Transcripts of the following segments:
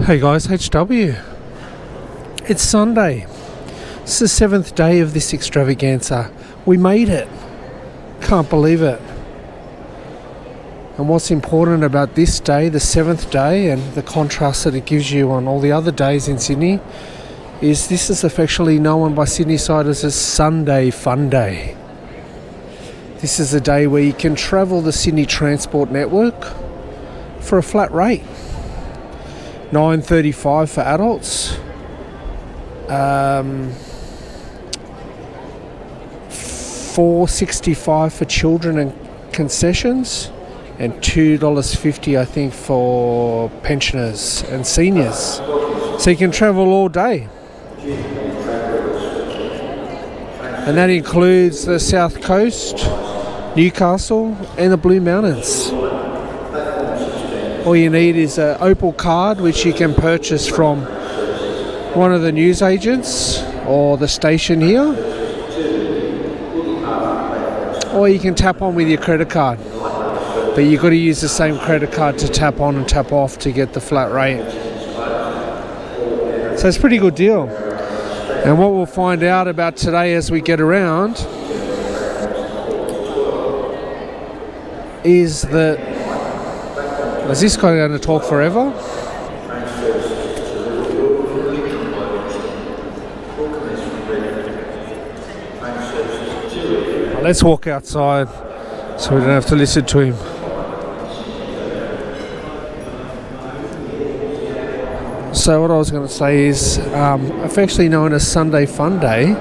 Hey guys, HW. It's Sunday. It's the 7th day of this extravaganza. We made it. Can't believe it. And what's important about this day, the 7th day, and the contrast that it gives you on all the other days in Sydney, is this is affectionately known by Sydneysiders as Sunday Fun Day. This is a day where you can travel the Sydney Transport Network for a flat rate. $9.35 for adults, $4.65 for children and concessions, and $2.50 I think for pensioners and seniors. So you can travel all day. And that includes the South Coast, Newcastle and the Blue Mountains. All you need is an Opal card, which you can purchase from one of the news agents or the station here, or you can tap on with your credit card, but you've got to use the same credit card to tap on and tap off to get the flat rate. So it's a pretty good deal. And what we'll find out about today as we get around is that, is this guy going to talk forever? Let's walk outside so we don't have to listen to him. So what I was going to say is affectionately known as Sunday Fun Day,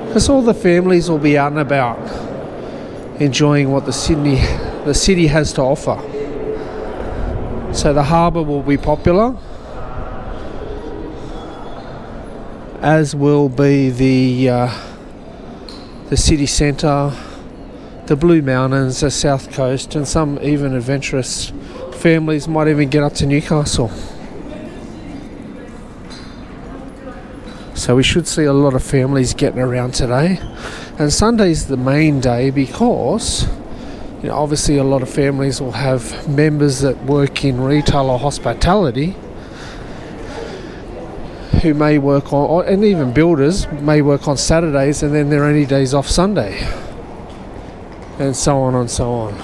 because all the families will be out and about enjoying what the city has to offer. So the harbour will be popular, as will be the city centre, the Blue Mountains, the South Coast, and some even adventurous families might even get up to Newcastle. So we should see a lot of families getting around today. And Sunday's the main day because, you know, obviously a lot of families will have members that work in retail or hospitality who may work on, and even builders may work on Saturdays, and then their only days off Sunday, and so on and so on.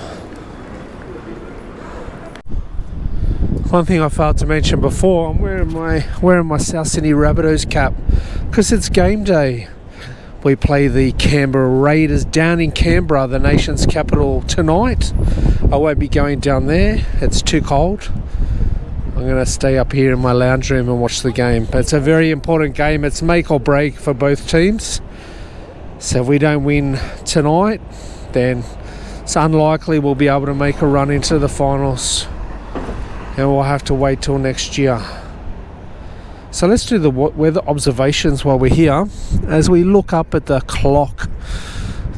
One thing I failed to mention before, I'm wearing my South Sydney Rabbitohs cap because it's game day. We play the Canberra Raiders down in Canberra, the nation's capital, tonight. I won't be going down there. It's too cold. I'm going to stay up here in my lounge room and watch the game. But it's a very important game. It's make or break for both teams. So if we don't win tonight, then it's unlikely we'll be able to make a run into the finals. And we'll have to wait till next year. So let's do the weather observations while we're here as we look up at the clock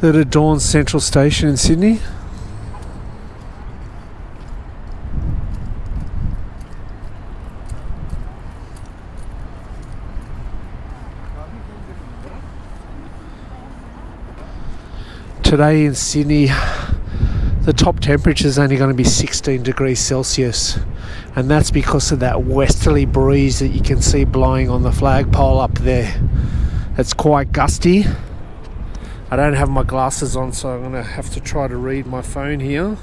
that adorns Central Station in Sydney. Today in Sydney, the top temperature is only going to be 16 degrees Celsius, and that's because of that westerly breeze that you can see blowing on the flagpole up there. It's quite gusty. I don't have my glasses on, so I'm going to have to try to read my phone here.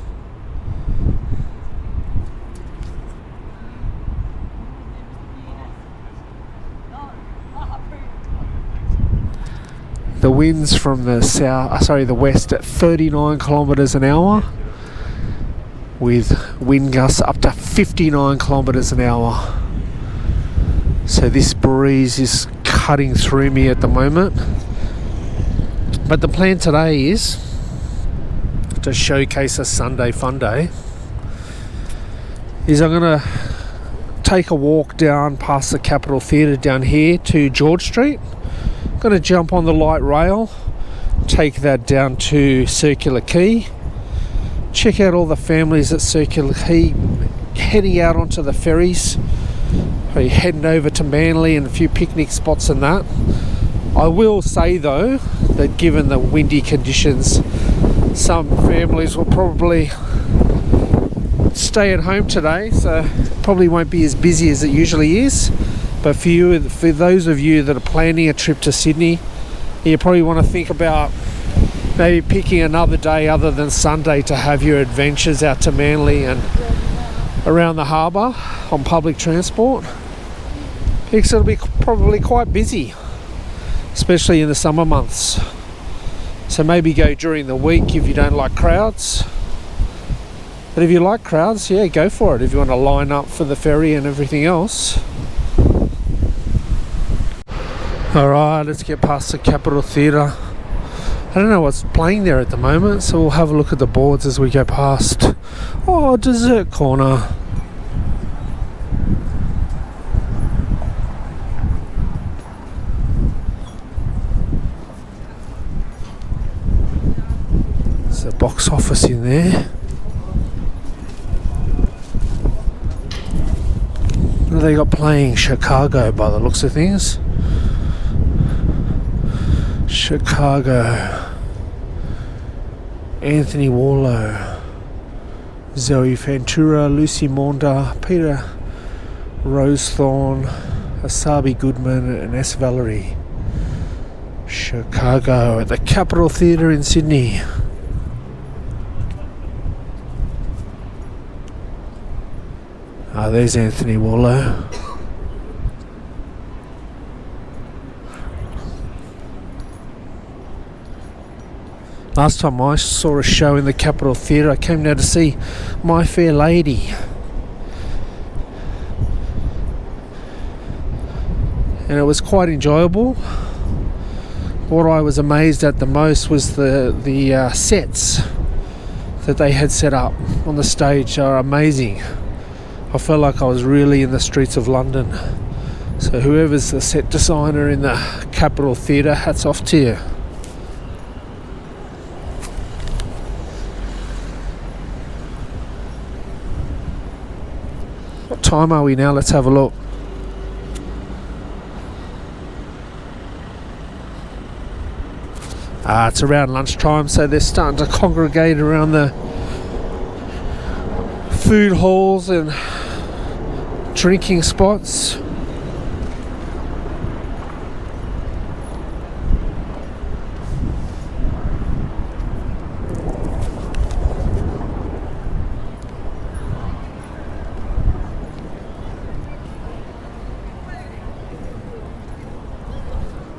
The winds from the west at 39 kilometres an hour, with wind gusts up to 59 kilometres an hour. So this breeze is cutting through me at the moment. But the plan today is to showcase a Sunday Fun Day. I'm going to take a walk down past the Capitol Theatre down here to George Street. I'm going to jump on the light rail, take that down to Circular Quay, check out all the families at Circular Quay heading out onto the ferries, heading over to Manly and a few picnic spots and that. I will say though that given the windy conditions, some families will probably stay at home today, so probably won't be as busy as it usually is. But for those of you that are planning a trip to Sydney, you probably want to think about maybe picking another day other than Sunday to have your adventures out to Manly and around the harbour on public transport, because it'll be probably quite busy, especially in the summer months. So maybe go during the week if you don't like crowds. But if you like crowds, yeah, go for it. If you want to line up for the ferry and everything else. Alright, let's get past the Capitol Theatre. I don't know what's playing there at the moment, so we'll have a look at the boards as we go past. Oh, dessert corner. There's a box office in there. What have they got playing? Chicago, by the looks of things. Chicago. Anthony Warlow, Zoe Ventura, Lucy Maunda, Peter Rosethorn, Asabi Goodman and S. Valerie. Chicago at the Capitol Theatre in Sydney. There's Anthony Warlow. Last time I saw a show in the Capitol Theatre, I came down to see My Fair Lady. And it was quite enjoyable. What I was amazed at the most was the sets that they had set up on the stage are amazing. I felt like I was really in the streets of London. So whoever's the set designer in the Capitol Theatre, hats off to you. What time are we now? Let's have a look. It's around lunchtime, so they're starting to congregate around the food halls and drinking spots.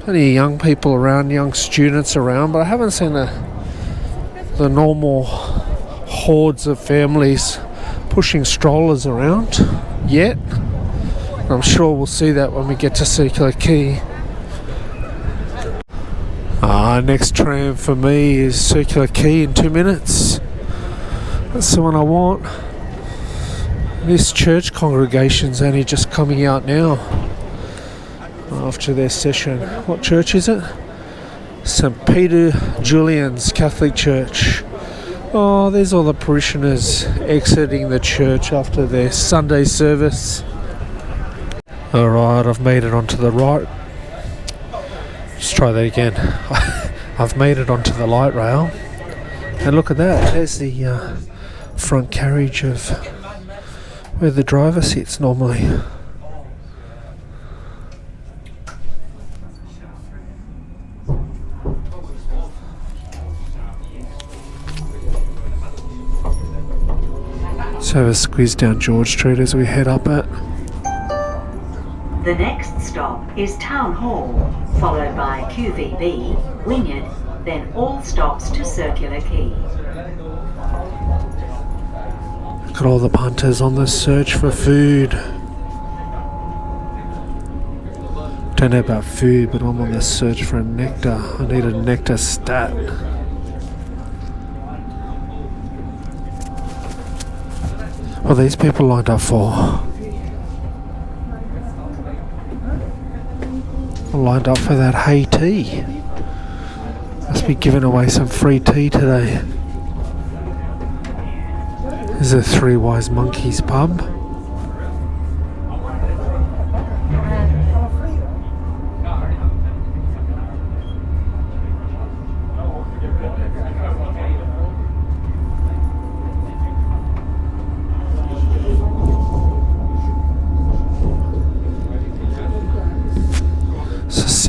Plenty of young people around, young students around, but I haven't seen the normal hordes of families pushing strollers around yet. I'm sure we'll see that when we get to Circular Quay. Next tram for me is Circular Quay in 2 minutes. That's the one I want. This church congregation's only just coming out now after their session. What church is it? St. Peter Julian's Catholic Church. Oh, there's all the parishioners exiting the church after their Sunday service. Alright, I've made it onto the right. Let's try that again. I've made it onto the light rail. And look at that, there's the front carriage of where the driver sits normally. So have a squeeze down George Street as we head up it. The next stop is Town Hall, followed by QVB, Wynyard, then all stops to Circular Quay. Look at all the punters on the search for food. Don't know about food, but I'm on the search for a nectar. I need a nectar stat. What are these people lined up for? Lined up for that hay tea. Must be giving away some free tea today. This is a Three Wise Monkeys pub.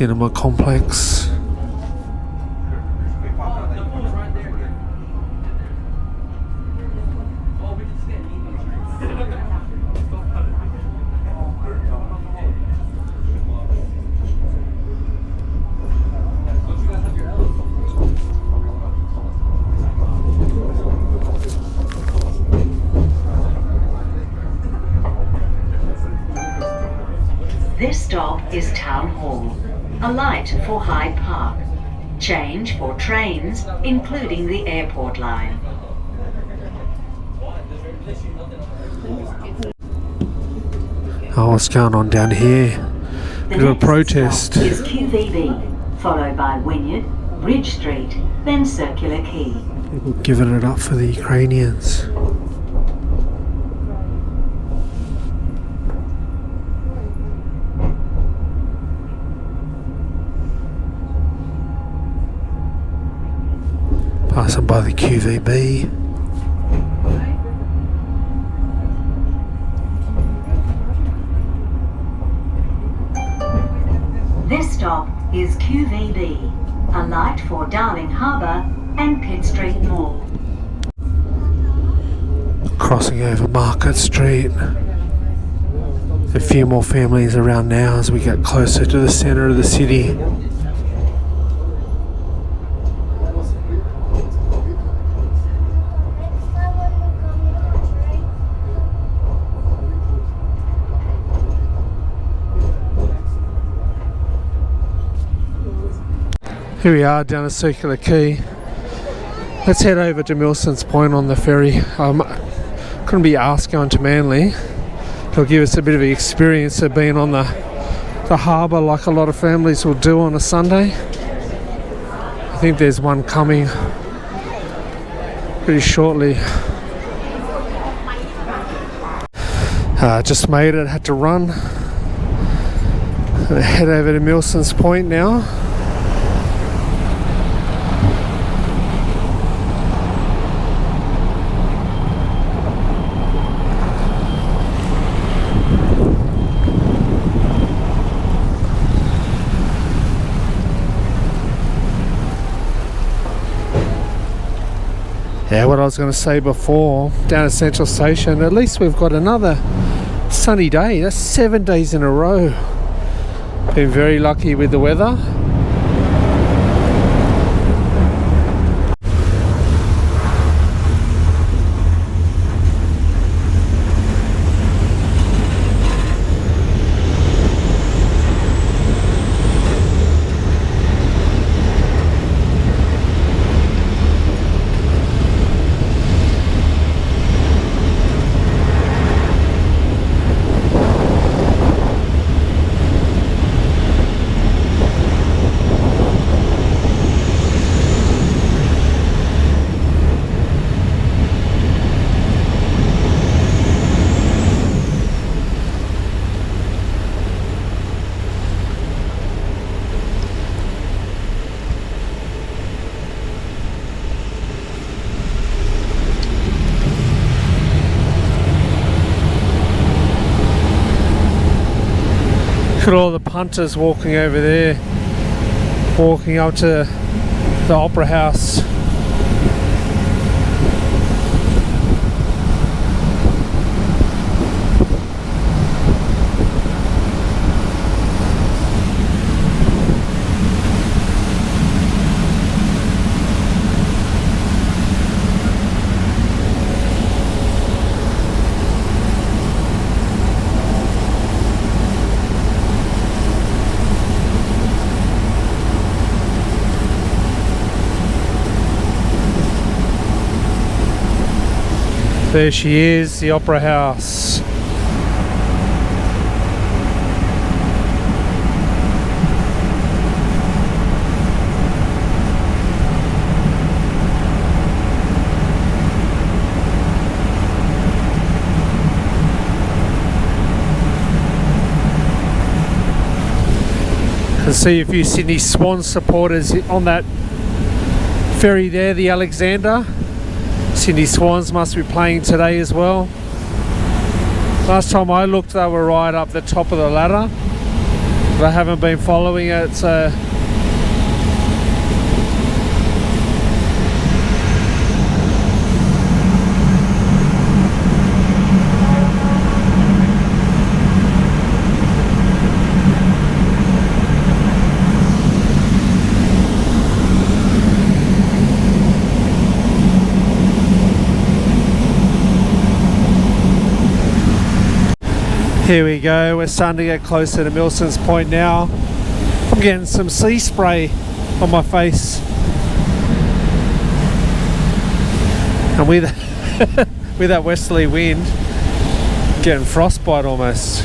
cinema complex. This stop is Town Hall. Alight for Hyde Park. Change for trains, including the airport line. Oh, what's going on down here? The Bit of a next protest. stop is QVB, followed by Wynyard, Bridge Street, then Circular Quay. People giving it up for the Ukrainians. Passing by the QVB. This stop is QVB, alight for Darling Harbour and Pitt Street Mall. Crossing over Market Street. A few more families around now as we get closer to the centre of the city. Here we are down at Circular Quay. Let's head over to Milson's Point on the ferry. Couldn't be asked going to Manly. It'll give us a bit of an experience of being on the harbour like a lot of families will do on a Sunday. I think there's one coming pretty shortly. Just made it, had to run. Gonna head over to Milson's Point now. Yeah, what I was going to say before, down at Central Station, at least we've got another sunny day. That's 7 days in a row. Been very lucky with the weather. Look at all the punters walking over there, walking up to the Opera House. There she is, the Opera House. You can see a few Sydney Swans supporters on that ferry there, the Alexander. Sydney Swans must be playing today as well. Last time I looked, they were right up the top of the ladder. but I haven't been following it, so here we go. We're starting to get closer to Milson's Point now. I'm getting some sea spray on my face, and with with that westerly wind, getting frostbite almost.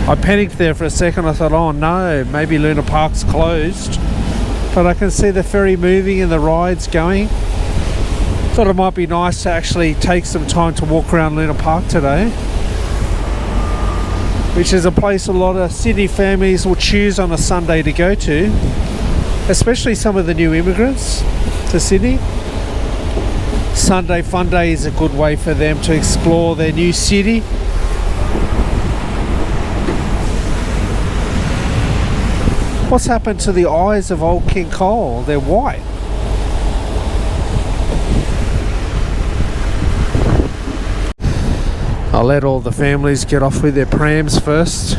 I panicked there for a second. I thought, oh no, maybe Luna Park's closed. But I can see the ferry moving and the rides going. Thought it might be nice to actually take some time to walk around Luna Park today, which is a place a lot of Sydney families will choose on a Sunday to go to, especially some of the new immigrants to Sydney. Sunday Fun Day is a good way for them to explore their new city. What's happened to the eyes of old King Cole? They're white. I'll let all the families get off with their prams first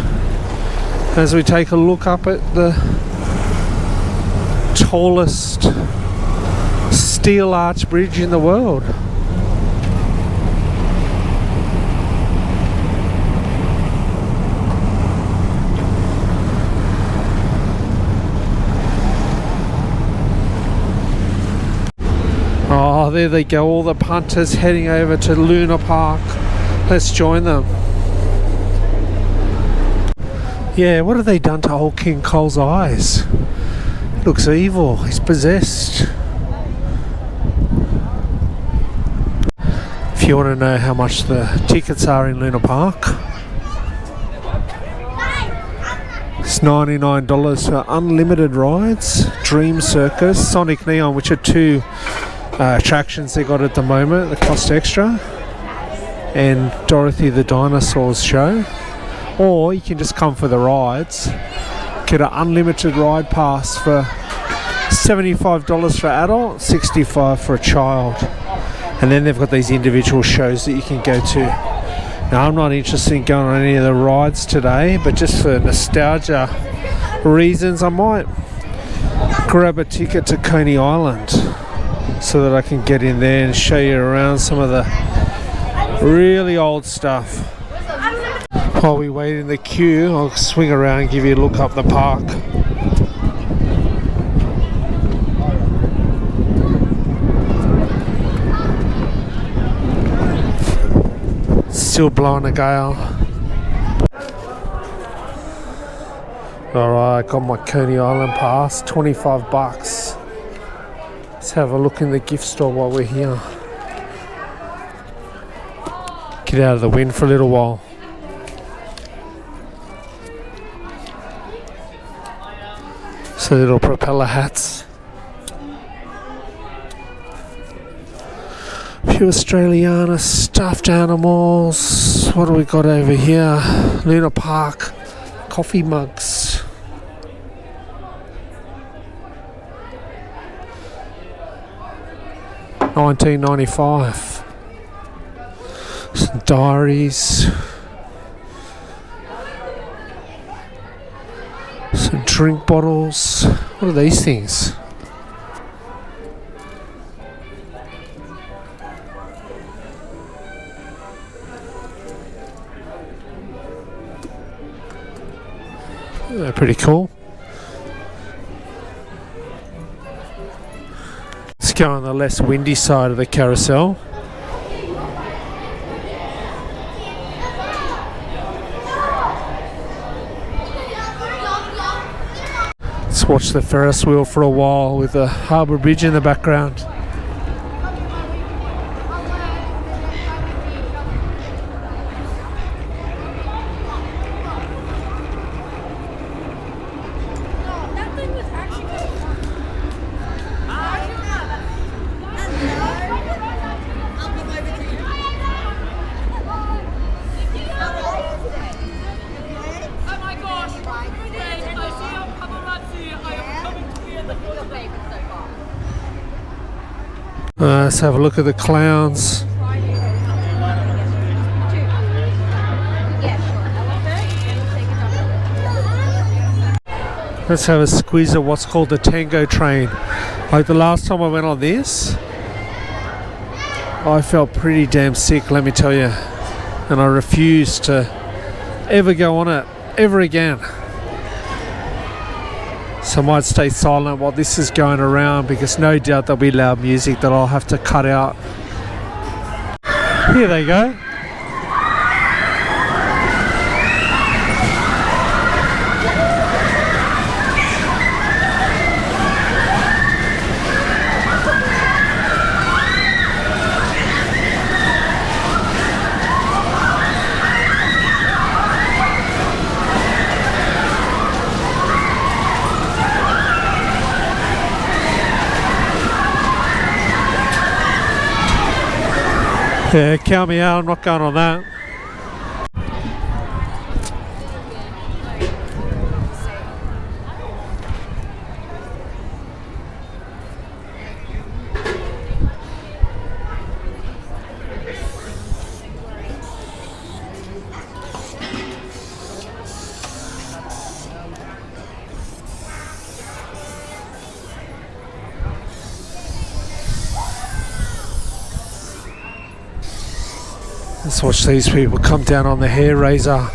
as we take a look up at the tallest steel arch bridge in the world. Oh, there they go, all the punters heading over to Luna Park. Let's join them. Yeah, what have they done to old King Cole's eyes? Looks evil, he's possessed. If you want to know how much the tickets are in Luna Park, it's $99 for unlimited rides, Dream Circus, Sonic Neon, which are two attractions they got at the moment that cost extra, and Dorothy the Dinosaurs show. Or you can just come for the rides, get an unlimited ride pass for $75 for adult, $65 for a child, and then they've got these individual shows that you can go to. Now I'm not interested in going on any of the rides today, but just for nostalgia reasons I might grab a ticket to Coney Island so that I can get in there and show you around some of the really old stuff. While we wait in the queue, I'll swing around and give you a look up the park. Still blowing a gale. Alright, got my Coney Island pass, $25. Let's have a look in the gift store while we're here. Get out of the wind for a little while. So little propeller hats. A few Australiana stuffed animals. What do we got over here? Luna Park coffee mugs. $19.95. Some diaries. Some drink bottles. What are these things? They're pretty cool. Let's go on the less windy side of the carousel. Let's watch the Ferris wheel for a while with the Harbour Bridge in the background. Let's have a look at the clowns. Let's have a squeeze of what's called the tango train. Like the last time I went on this, I felt pretty damn sick, let me tell you. And I refused to ever go on it ever again. So I might stay silent while this is going around, because no doubt there'll be loud music that I'll have to cut out. Here they go. Yeah, count me out, I'm not going on that. Let's watch these people come down on the hair raiser.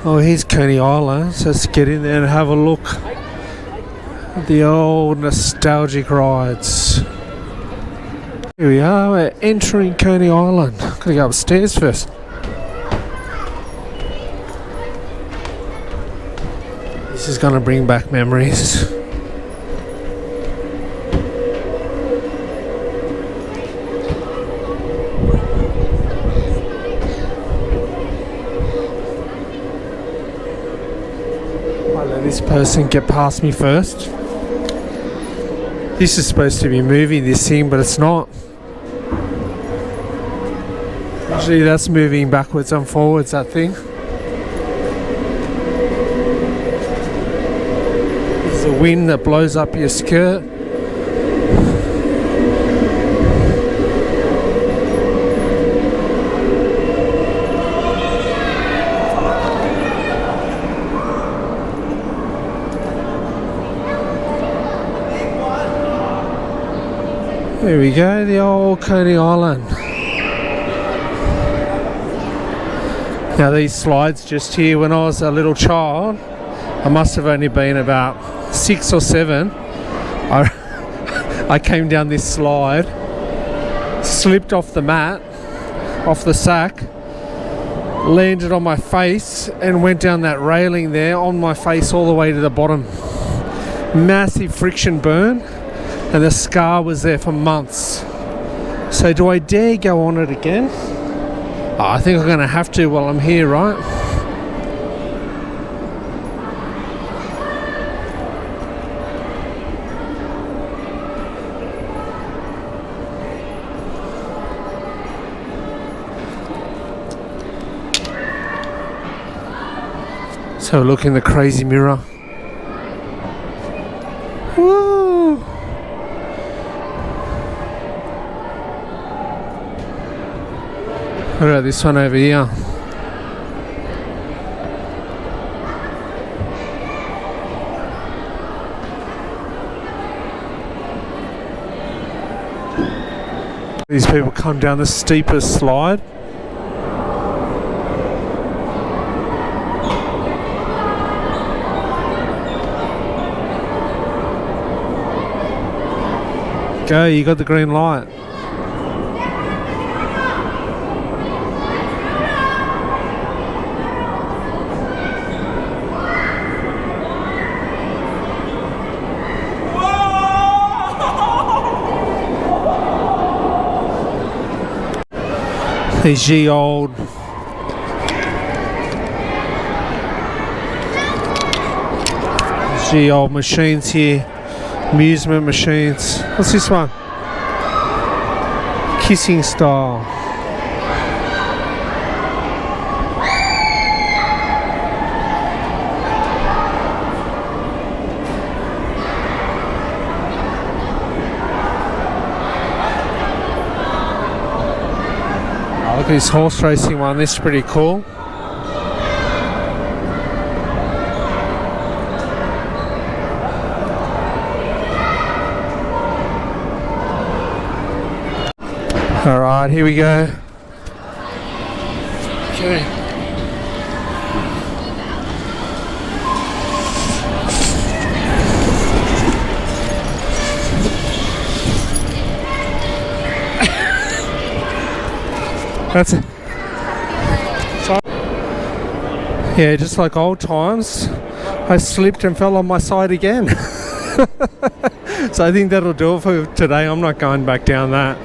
Oh, here's Coney Island, so let's get in there and have a look at the old nostalgic rides. Here we are, we're entering Coney Island. Gotta go upstairs first. This is gonna bring back memories. This person get past me first. This is supposed to be moving, this thing, but it's not. Usually that's moving backwards and forwards, that thing. There's a wind that blows up your skirt. There we go, the old Coney Island. Now these slides just here, when I was a little child, I must have only been about 6 or 7. I came down this slide, slipped off the mat, off the sack, landed on my face and went down that railing there on my face all the way to the bottom. Massive friction burn. And the scar was there for months. So do I dare go on it again? Oh, I think I'm going to have to while I'm here, right? Let's have a look in the crazy mirror. Woo! What about this one over here? These people come down the steepest slide. Go, you got the green light. These ye old machines here, amusement machines. What's this one? Kissing style. Look at this horse racing one, this is pretty cool. Alright, here we go. Okay. That's it. So, yeah, just like old times, I slipped and fell on my side again. So I think that'll do it for today. I'm not going back down that.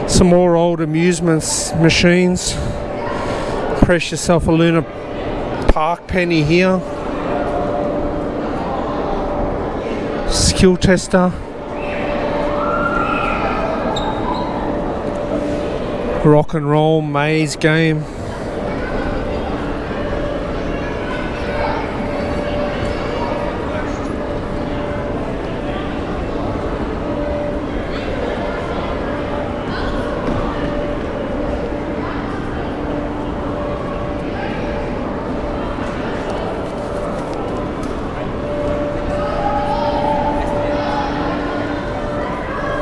Some more old amusements machines. Press yourself a Luna Park penny here. Skill tester. Rock and roll maze game.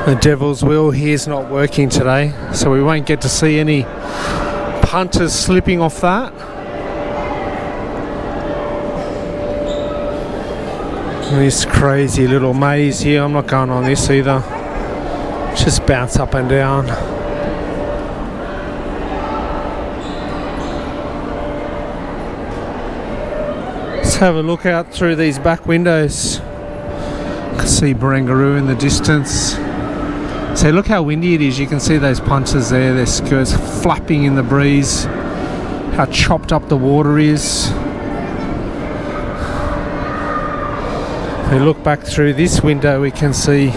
The Devil's Wheel here's not working today, so we won't get to see any punters slipping off that. And this crazy little maze here, I'm not going on this either. Just bounce up and down. Let's have a look out through these back windows. You can see Barangaroo in the distance. So look how windy it is. You can see those punters there, their skirts flapping in the breeze. How chopped up the water is. If we look back through this window, we can see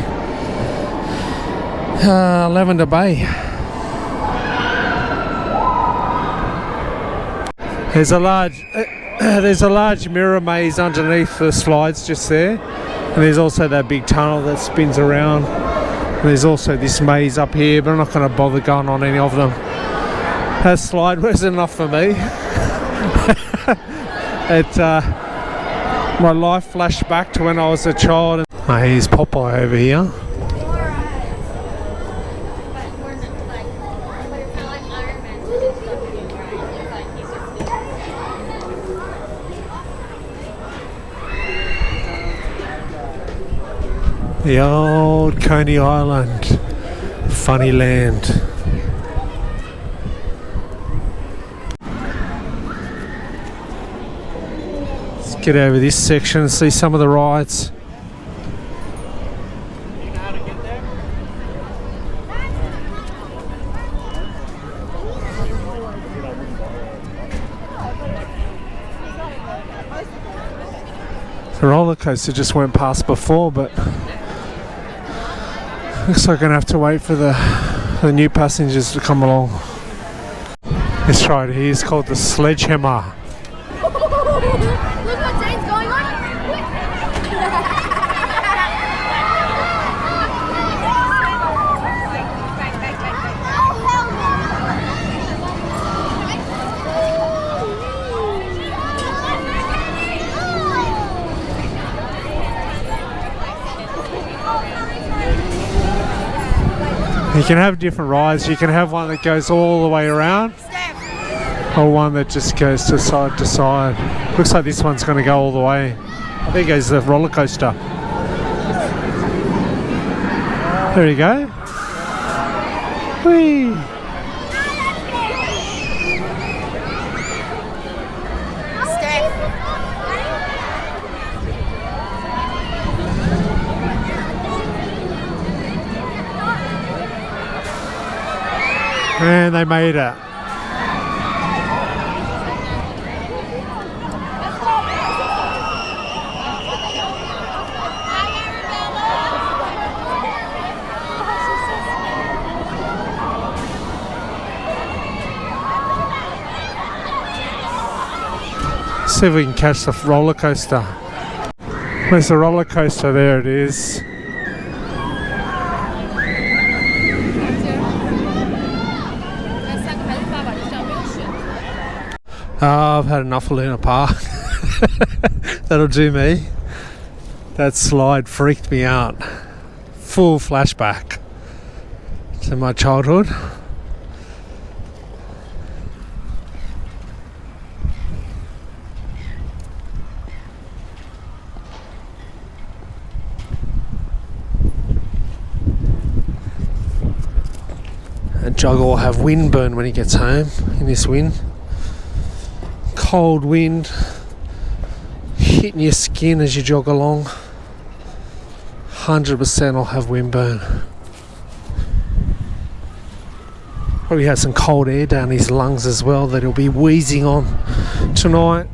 Lavender Bay. There's a large mirror maze underneath the slides just there, and there's also that big tunnel that spins around. There's also this maze up here, but I'm not going to bother going on any of them. That slide wasn't enough for me. My life flashed back to when I was a child. Oh, here's Popeye over here. The old Coney Island, funny land. Let's get over this section and see some of the rides. The roller coaster just went past before, but looks like I'm going to have to wait for the new passengers to come along. This right here is called the Sledgehammer. Look what Zane's going on. You can have different rides. You can have one that goes all the way around, or one that just goes to side to side. Looks like this one's going to go all the way. There goes the roller coaster. There you go. Whee! And they made it. See if we can catch the roller coaster. Where's the roller coaster? There it is. I've had enough of Luna Park. That'll do me. That slide freaked me out. Full flashback to my childhood. And Jogger will have windburn when he gets home in this wind. Cold wind hitting your skin as you jog along. 100% will have windburn. Probably has some cold air down his lungs as well that he'll be wheezing on tonight.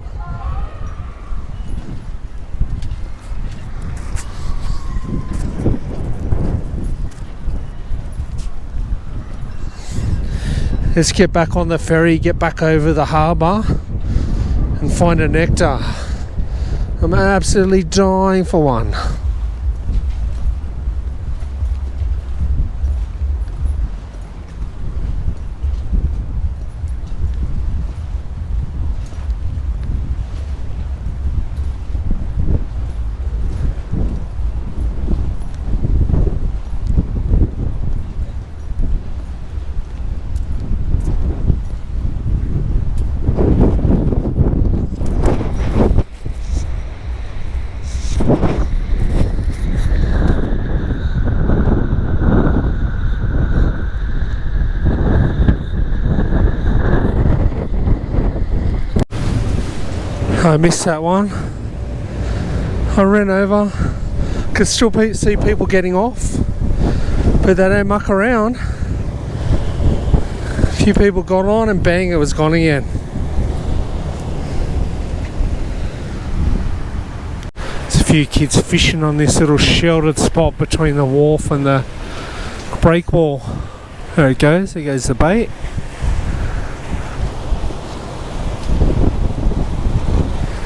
Let's get back on the ferry, get back over the harbour and find a nectar. I'm absolutely dying for one. I missed that one. I ran over. Could still see people getting off, but they don't muck around. A few people got on and bang, it was gone again. There's a few kids fishing on this little sheltered spot between the wharf and the break wall. There it goes. There goes the bait.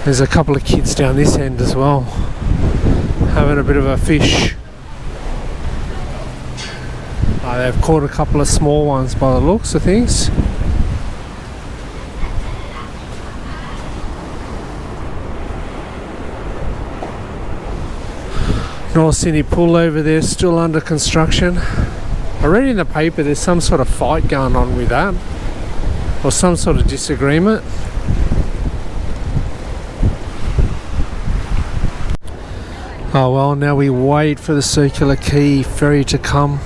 There's a couple of kids down this end as well, having a bit of a fish. They've caught a couple of small ones by the looks of things. North Sydney Pool over there, still under construction. I read in the paper there's some sort of fight going on with that, or some sort of disagreement. Oh well, now we wait for the Circular Quay ferry to come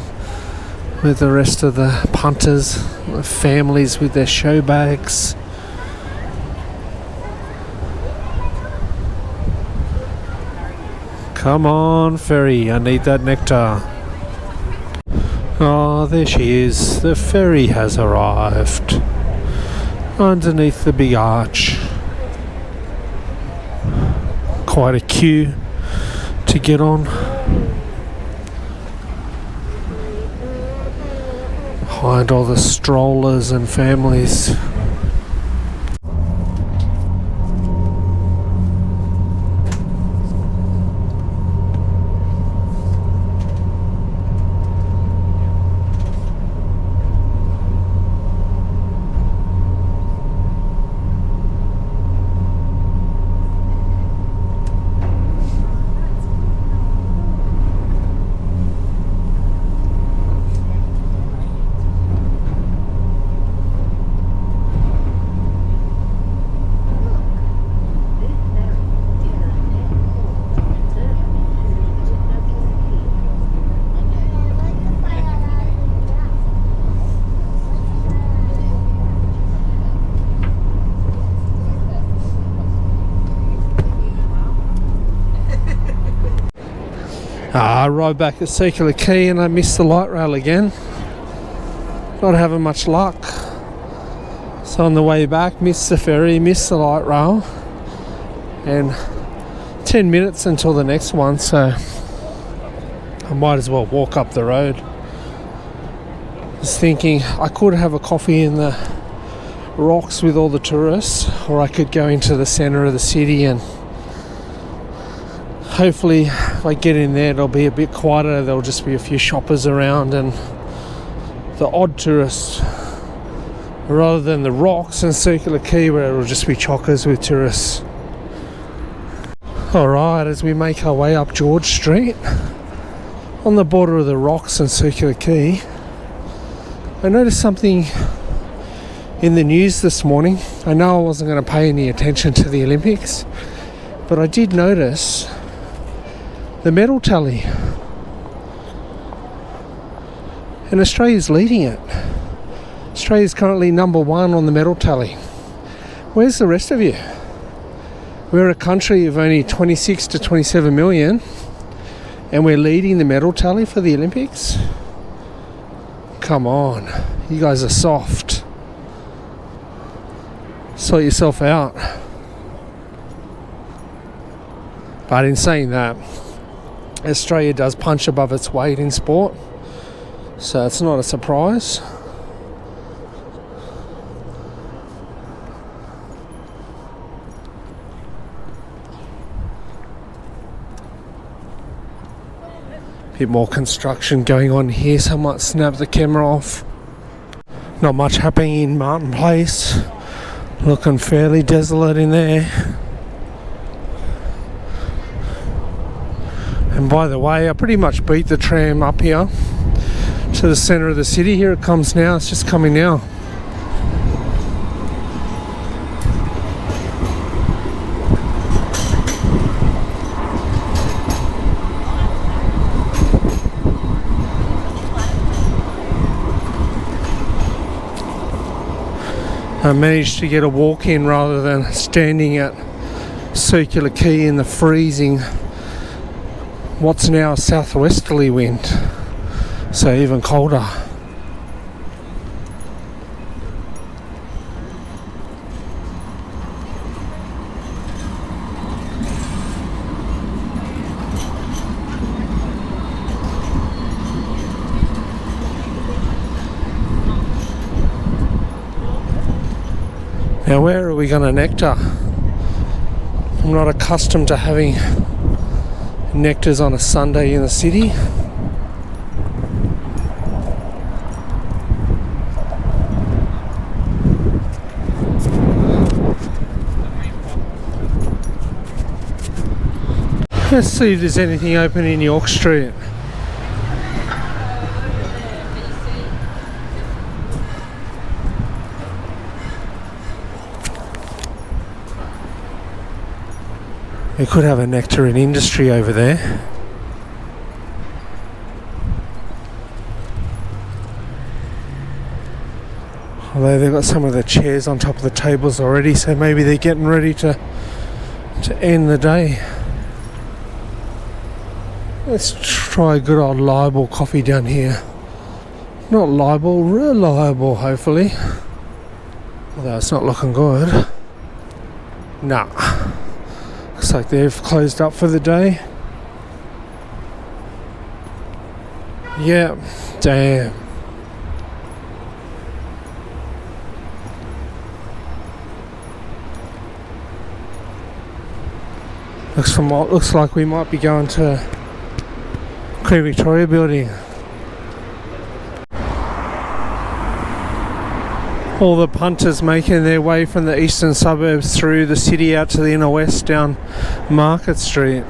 with the rest of the punters, the families with their show bags. Come on, ferry, I need that nectar. Oh, there she is. The ferry has arrived underneath the big arch. Quite a queue to get on. Behind all the strollers and families. I arrived back at Circular Quay and I missed the light rail again. Not having much luck. So on the way back, missed the ferry, missed the light rail, and 10 minutes until the next one, so I might as well walk up the road. Was thinking I could have a coffee in the rocks with all the tourists, or I could go into the centre of the city, and hopefully if I get in there it'll be a bit quieter. There'll just be a few shoppers around and the odd tourists, rather than the rocks and Circular Quay where it'll just be chockers with tourists. Alright, as we make our way up George Street on the border of the rocks and Circular Quay, I noticed something in the news this morning. I know I wasn't going to pay any attention to the Olympics, but I did notice the medal tally, and Australia's leading it. Australia's currently number 1 on the medal tally. Where's the rest of you? We're a country of only 26 to 27 million, and we're leading the medal tally for the Olympics? Come on, you guys are soft. Sort yourself out. But in saying that, Australia does punch above its weight in sport, so it's not a surprise. Bit more construction going on here, so I might snap the camera off. Not much happening in Martin Place. Looking fairly desolate in there. And by the way, I pretty much beat the tram up here to the centre of the city. Here it comes now, it's just coming now. I managed to get a walk in rather than standing at Circular Quay in the freezing, what's now a southwesterly wind, so even colder. Now where are we going to nectar? I'm not accustomed to having nectars on a Sunday in the city. Let's see if there's anything open in York Street. We could have a nectar in industry over there. Although they've got some of the chairs on top of the tables already, so maybe they're getting ready to end the day. Let's try a good old Libel coffee down here. Not libel, reliable, hopefully. Although it's not looking good. Nah. Looks like they've closed up for the day. Yeah, damn. Looks like we might be going to Queen Victoria building. All the punters making their way from the eastern suburbs through the city out to the inner west down Market Street.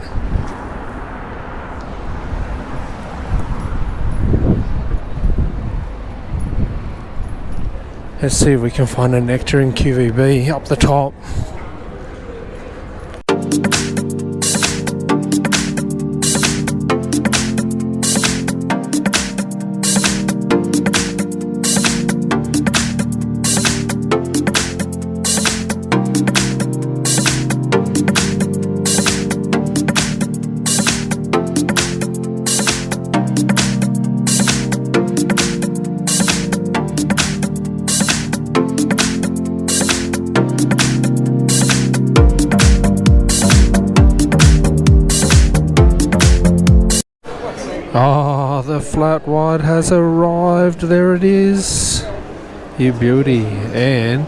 Let's see if we can find a nectar in QVB up the top. flat white has arrived. There it is. You beauty. And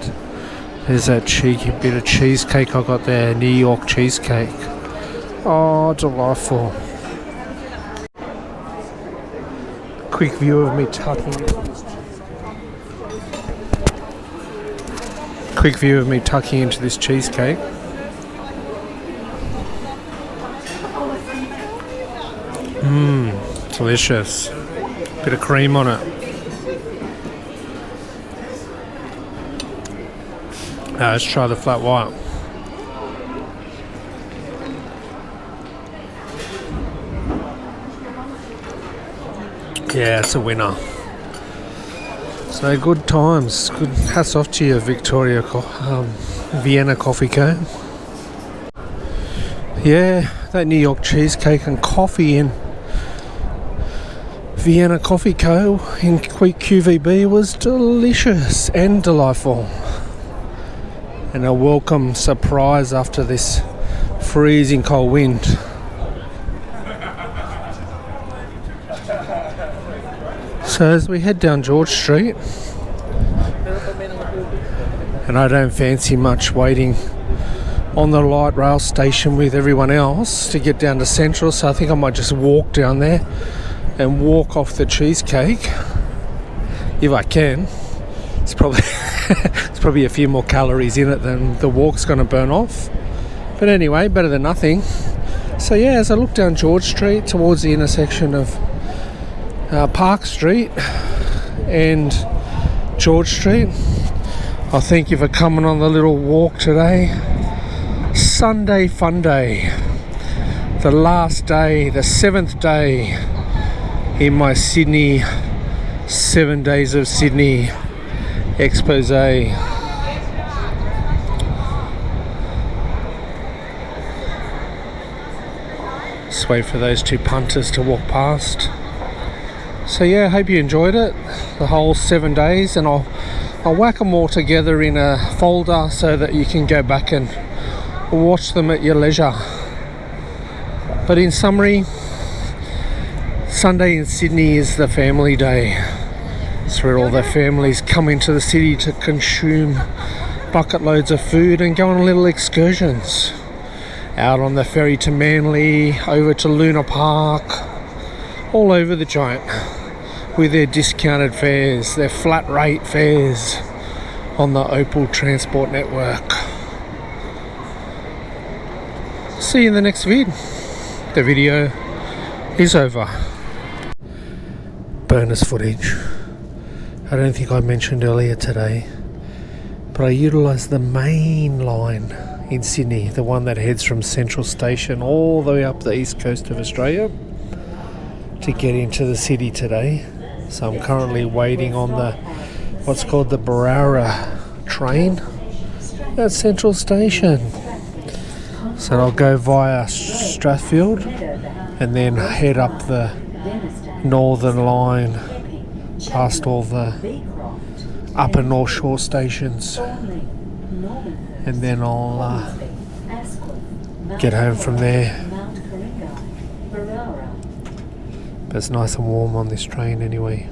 there's that cheeky bit of cheesecake I got there. New York cheesecake. Oh, delightful. Quick view of me tucking into this cheesecake. Delicious. Bit of cream on it. Now let's try the flat white. Yeah, it's a winner. So good times. Good. Hats off to you, Vienna Coffee Co. Yeah, that New York cheesecake and coffee in Vienna Coffee Co. in QVB was delicious and delightful. And a welcome surprise after this freezing cold wind. So as we head down George Street, and I don't fancy much waiting on the light rail station with everyone else to get down to Central, so I think I might just walk down there and walk off the cheesecake if I can. It's probably a few more calories in it than the walk's going to burn off, but anyway, better than nothing. So yeah, as I look down George Street towards the intersection of Park Street and George Street, I think if you're coming on the little walk today, Sunday fun day, the last day, the 7th day in my Sydney 7 days of Sydney expose. Just wait for those two punters to walk past. So yeah, I hope you enjoyed it, the whole 7 days, and I'll whack them all together in a folder so that you can go back and watch them at your leisure. But in summary, Sunday in Sydney is the family day. It's where all the families come into the city to consume bucket loads of food and go on little excursions. Out on the ferry to Manly, over to Luna Park, all over the giant, with their discounted fares, their flat rate fares on the Opal Transport Network. See you in the next vid. The video is over. Bonus footage. I don't think I mentioned earlier today, but I utilised the main line in Sydney, the one that heads from Central Station all the way up the east coast of Australia, to get into the city today. So I'm currently waiting on the what's called the Barara train at Central Station. So I'll go via Strathfield and then head up the Northern Line past all the upper North Shore stations, and then I'll get home from there. But it's nice and warm on this train anyway.